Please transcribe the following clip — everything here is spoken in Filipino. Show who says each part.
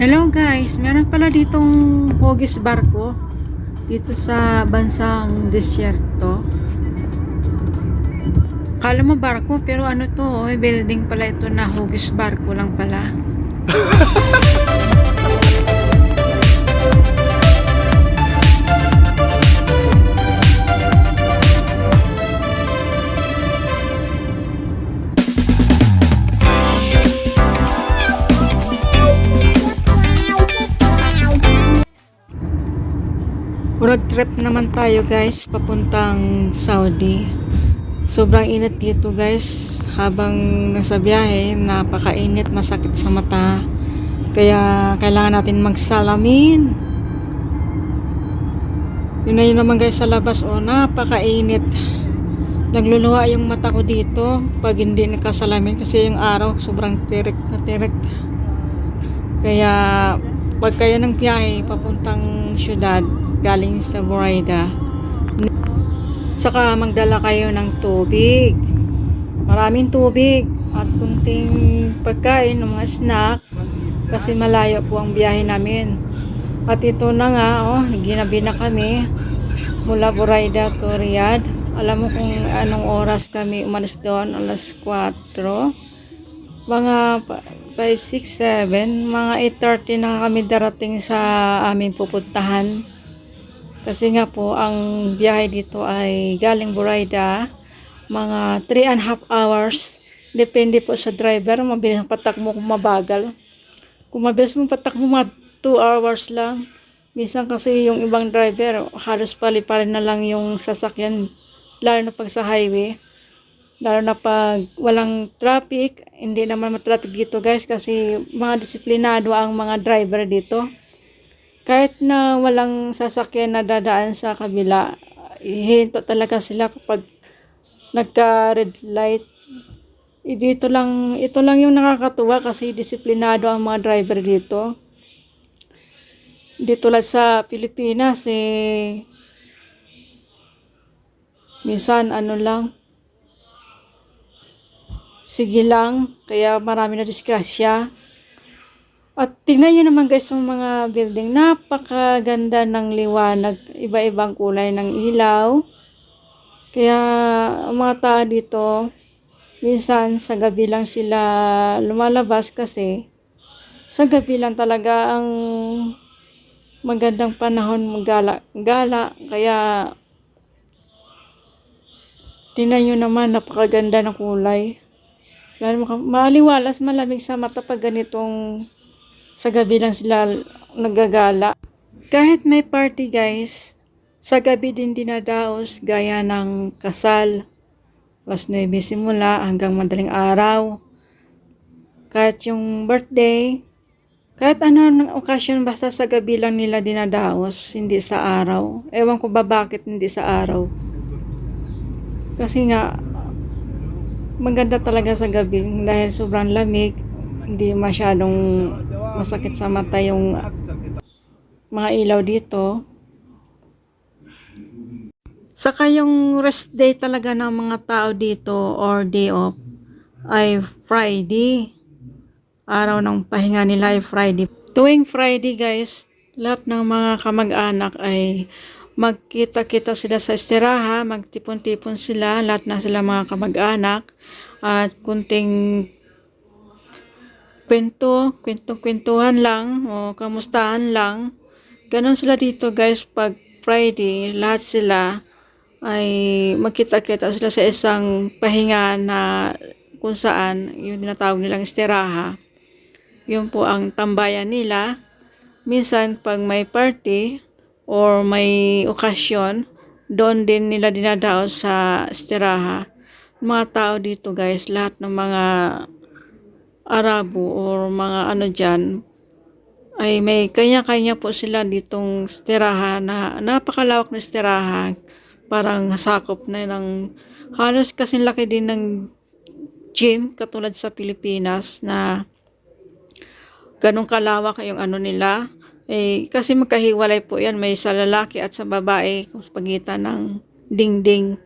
Speaker 1: Hello guys, meron pala ditong hugis barko dito sa bansang disyerto. Kala mo barko pero ano to, building pala ito na hugis barko lang pala. Road trip naman tayo guys, papuntang Saudi. Sobrang init dito guys, habang nasa biyahe, napakainit, masakit sa mata. Kaya kailangan natin magsalamin. Yun na yun naman guys sa labas, napakainit. Nagluluha yung mata ko dito pag hindi nakasalamin kasi yung araw sobrang tirik na tirik. Kaya pag kayo ng biyahe papuntang syudad galing sa Buraida, saka magdala kayo ng tubig, maraming tubig at kunting pagkain ng mga snack kasi malayo po ang biyahe namin. At ito na nga, ginabi na kami mula Buraida to Riyadh. Alam mo kung anong oras kami umalis doon? Alas 4, mga 5, 6, 7, mga 8:30 na kami darating sa aming pupuntahan. Kasi nga po, ang biyahe dito ay galing Buraida, mga 3.5 hours. Depende po sa driver, mabilis ang patak mo kung mabagal. Kung mabilis mo patak mo, mga 2 hours lang. Minsan kasi yung ibang driver, halos pali-pali na lang yung sasakyan, lalo na pag sa highway. Lalo na pag walang traffic, hindi naman matraffic dito guys kasi mga disiplinado ang mga driver dito. Kahit na walang sasakyan na dadaan sa kabila, hihinto talaga sila kapag nagka-red light. Ito lang yung nakakatuwa kasi disiplinado ang mga driver dito. Di tulad sa Pilipinas, minsan sige lang, kaya marami na disgrasya. At tingnan nyo naman guys yung mga building, napakaganda ng liwanag, iba-ibang kulay ng ilaw. Kaya ang mga tao dito, minsan sa gabi lang sila lumalabas kasi sa gabi lang talaga ang magandang panahon maggala-gala. Kaya tingnan nyo naman, napakaganda ng kulay. Maaliwalas, malamig sa mata pag ganitong sa gabi lang sila naggagala. Kahit may party guys, sa gabi din dinadaos gaya ng kasal. Alas 9 simula hanggang madaling araw. Kahit yung birthday, kahit ano ng okasyon, basta sa gabi lang nila dinadaos, hindi sa araw. Ewan ko ba bakit hindi sa araw. Kasi nga, maganda talaga sa gabi dahil sobrang lamig, hindi masyadong masakit sa mata yung mga ilaw dito. Saka yung rest day talaga ng mga tao dito or day off ay Friday. Araw ng pahinga nila ay Friday. Tuwing Friday guys, lahat ng mga kamag-anak ay magkita-kita sila sa estiraha, magtipon-tipon sila, lahat na sila mga kamag-anak at kunting kwentuhan lang o kamustahan lang. Ganon sila dito guys pag Friday, lahat sila ay magkita-kita sila sa isang pahinga na kung saan yung tinatawag nilang estiraha. Yun po ang tambayan nila. Minsan pag may party or may okasyon, doon din nila dinadaos sa estiraha. Mga tao dito guys, lahat ng mga Arabo or mga dyan, ay may kanya-kanya po sila ditong estiraha na napakalawak na estiraha. Parang sakop na ng halos kasing laki din ng gym katulad sa Pilipinas na ganong kalawak yung nila. Kasi magkahiwalay po yan, may sa lalaki at sa babae sa pagitan ng dingding.